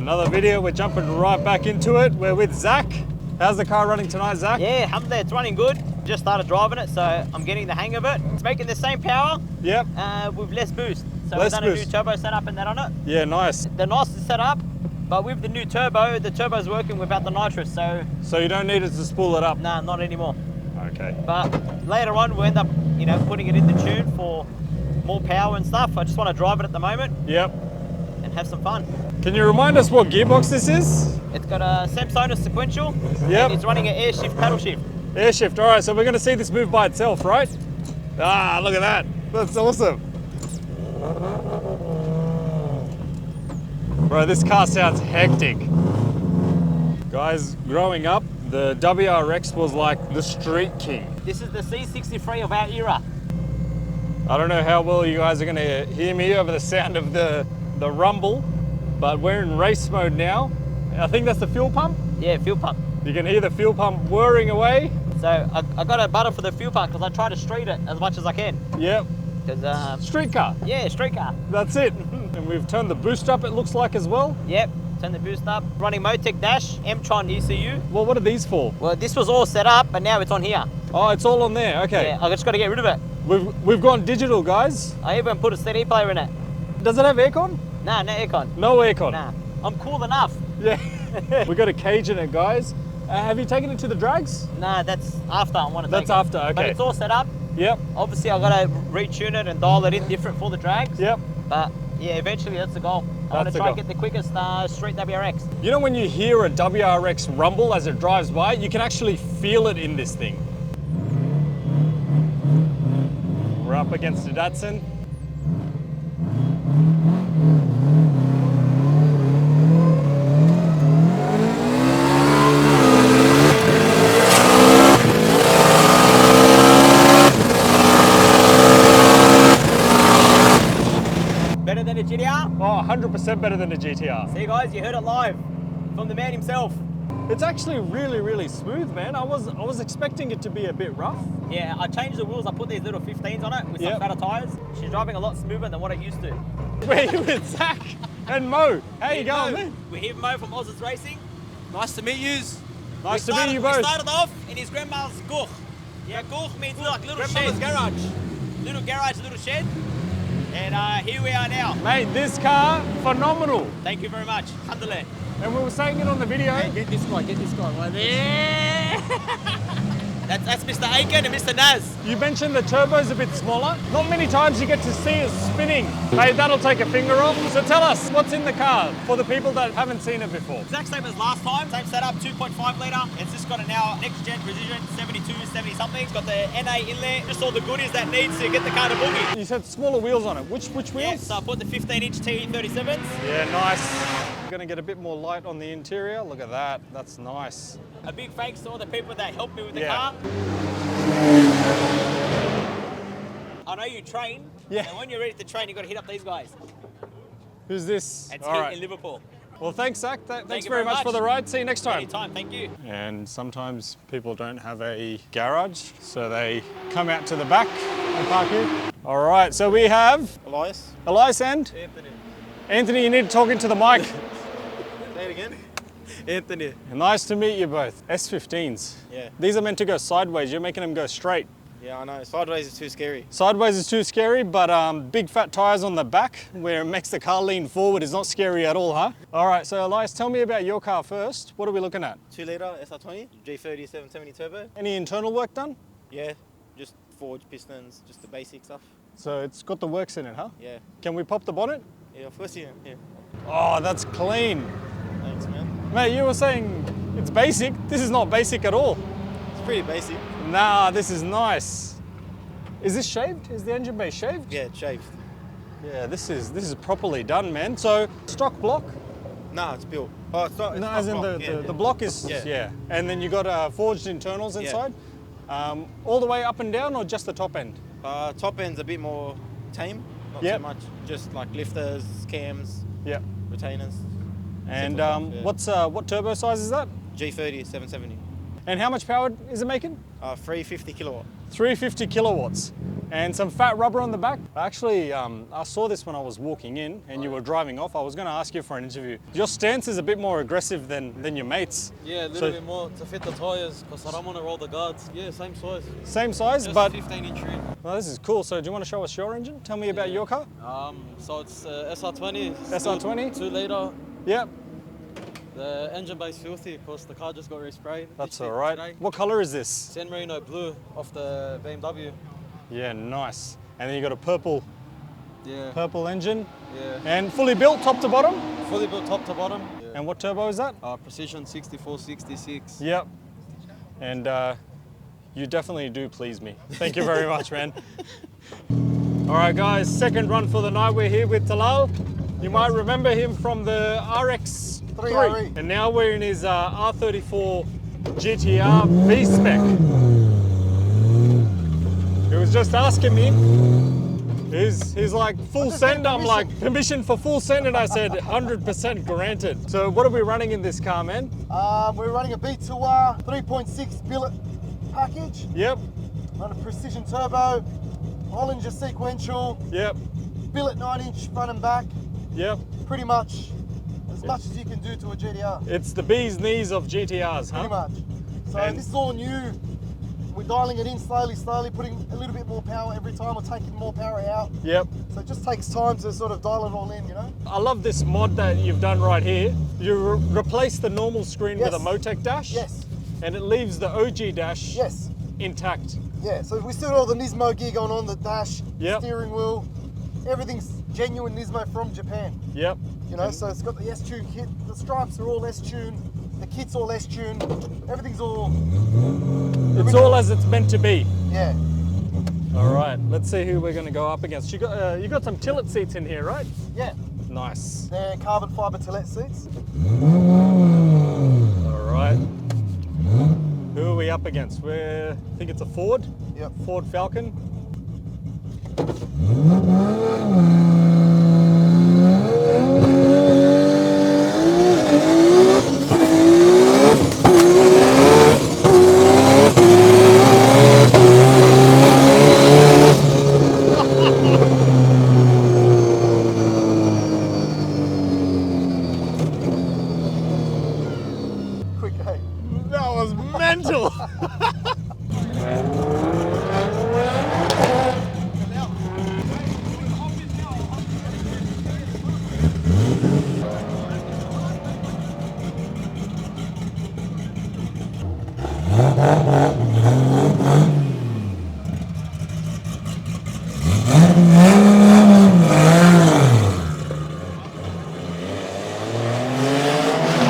Another video, we're jumping right back into it. We're with Zach. How's the car running tonight, Zach? Yeah, alhamdulillah, it's running good. Just started driving it, so I'm getting the hang of it. It's making the same power, Yep. with less boost. So Less we've done boost. a new turbo setup and that on it. Yeah, nice. The NOS is set up, but with the new turbo, the turbo's working without the nitrous, so... So you don't need it to spool it up? Nah, not anymore. Okay. But later on, we'll end up, you know, putting it in the tune for more power and stuff. I just want to drive it at the moment. Yep. And have some fun. Can you remind us what gearbox this is? It's got a Samsonite sequential. Yep. And it's running an air shift paddle shift. Air shift, all right, so we're gonna see this move by itself, right? Ah, look at that. That's awesome. Bro, this car sounds hectic. Guys, growing up, the WRX was like the street king. This is the C63 of our era. I don't know how well you guys are gonna hear me over the sound of the rumble, but we're in race mode now. I think that's the fuel pump. Yeah, fuel pump. You can hear the fuel pump whirring away. So I got a butter for the fuel pump because I try to street it as much as I can. Yep. Because Street car. yeah, street car. That's it. And we've turned the boost up, it looks like, as well. Yep. Turn the boost up. Running Motec dash, M-Tron ECU. Well, what are these for? Well, this was all set up, but now it's on here. Oh, it's all on there. Okay. Yeah, I just got to get rid of it. We've gone digital, guys. I even put a CD player in it. Does it have aircon? Nah, no aircon. No aircon. Nah, I'm cool enough. Yeah. We got a cage in it, guys. Have you taken it to the drags? Nah, that's after I want to take it. That's after, okay. But it's all set up. Yep. Obviously, I got to retune it and dial it in different for the drags. Yep. But yeah, eventually that's the goal. I want to the try goal. and get the quickest street WRX. You know when you hear a WRX rumble as it drives by, you can actually feel it in this thing. We're up against a Datsun. Better than a GTR? Oh, 100% better than a GTR. See guys, you heard it live from the man himself. It's actually really, really smooth, man. I was expecting it to be a bit rough. Yeah, I changed the wheels. I put these little 15s on it with Yep. some fatter tyres. She's driving a lot smoother than what it used to. We're here with Zach and Mo. How you going, man? We're here with Mo from Oz's Racing. Nice to meet yous. Nice to meet you We both. started off in his grandma's goch. Yeah, goch means like little Grandmother's shed. garage. Little garage, little shed. And here we are now. Mate, this car, phenomenal. Thank you very much. Alhamdulillah. And we were saying it on the video. Get this guy right there. That's Mr. Aiken and Mr. Naz. You mentioned the turbo's a bit smaller. Not many times you get to see it spinning. Hey, that'll take a finger off. So tell us, what's in the car for the people that haven't seen it before? Exact same as last time. Same setup, 2.5 litre. It's just got a now next gen precision, 72, 70 something. It's got the NA inlet, just all the goodies that needs to get the car to boogie. You said smaller wheels on it. Which wheels? Yeah, so I put the 15-inch T37s. Yeah, nice. Gonna get a bit more light on the interior. Look at that. That's nice. A big thanks to all the people that helped me with the Yeah. car. I know you train. Yeah. And when you're ready to train, you got to hit up these guys. Who's this? It's All Heat right. in Liverpool. Well, thanks, Zach. Thanks you very very much for much. the ride. See you next time. Anytime, thank you. And sometimes people don't have a garage, so they come out to the back and park here. All right, so we have Elias. Elias and Anthony. Anthony. You need to talk into the mic. Say it again. Anthony. Nice to meet you both. S15s. Yeah. These are meant to go sideways. You're making them go straight. Yeah, I know. Sideways is too scary. Sideways is too scary, but big fat tires on the back where it makes the car lean forward is not scary at all, huh? All right, so Elias, tell me about your car first. What are we looking at? 2 litre SR20, G30 770 turbo. Any internal work done? Yeah, just forged pistons, just the basic stuff. So it's got the works in it, huh? Yeah. Can we pop the bonnet? Yeah, of course you can. Yeah. Oh, that's clean. Thanks, man. Mate, you were saying it's basic. This is not basic at all. It's pretty basic. Nah, this is nice. Is this shaved? Is the engine bay shaved? Yeah, it's shaved. Yeah, this is properly done, man. So stock block? Nah, it's built. Oh, it's not. It's No, not as in block. the block is Yeah. And then you got forged internals inside. All the way up and down, or just the top end? Top end's a bit more tame. Not Yep. too much. Just like lifters, cams, Yeah. retainers. And Simple stuff, yeah. what turbo size is that? G30 770. And how much power is it making? 350 kilowatt. 350 kilowatts. And some fat rubber on the back. Actually, I saw this when I was walking in and you were driving off. I was going to ask you for an interview. Your stance is a bit more aggressive than your mates. Yeah, a little bit more to fit the tyres because I don't want to roll the guards. Yeah, same size. Same size, Just but 15-inch rim. well, this is cool. So do you want to show us your engine? Tell me about your car. So it's SR20. SR20? 2 litre. Yep, The engine bay's filthy because the car just got resprayed. that's Today. all right. What color is this? San Marino blue off the BMW. Yeah, nice. And then you got a purple engine. Yeah. And fully built top to bottom. Fully built top to bottom. Yeah. And what turbo is that? Precision 6466. Yep. And you definitely do please me. Thank you very much, man. All right, guys, second run for the night. We're here with Talal. You might remember him from the RX3. And now we're in his R34 GTR V-Spec. He was just asking me, he's like, full send? I'm like, permission for full send? And I said, 100% granted. So what are we running in this car, man? We're running a B2R 3.6 billet package. Yep, On a precision turbo, Hollinger sequential, yep, billet 9-inch front and back. yep. Pretty much as you can do to a GTR. It's the bee's knees of GTRs, Pretty huh? much. So And- this is all new. We're dialing it in slowly, putting a little bit more power every time. We're taking more power out. Yep. So it just takes time to sort of dial it all in, you know? I love this mod that you've done right here. You replace the normal screen with a Yes. Motec dash. Yes. And it leaves the OG dash Yes. intact. Yeah, so we still got all the Nismo gear going on, the dash, Yep. steering wheel. Everything's genuine Nismo from Japan. Yep. You know, so it's got the S-Tune kit. The stripes are all S-Tune. The kit's all S-Tune. Everything's all, It's all as it's meant to be. yeah. All right, let's see who we're going to go up against. You got some tillet seats in here, right? Yeah, Nice. they're carbon fiber Tillet seats. All right. Who are we up against? I think it's a Ford. Yep. Ford Falcon.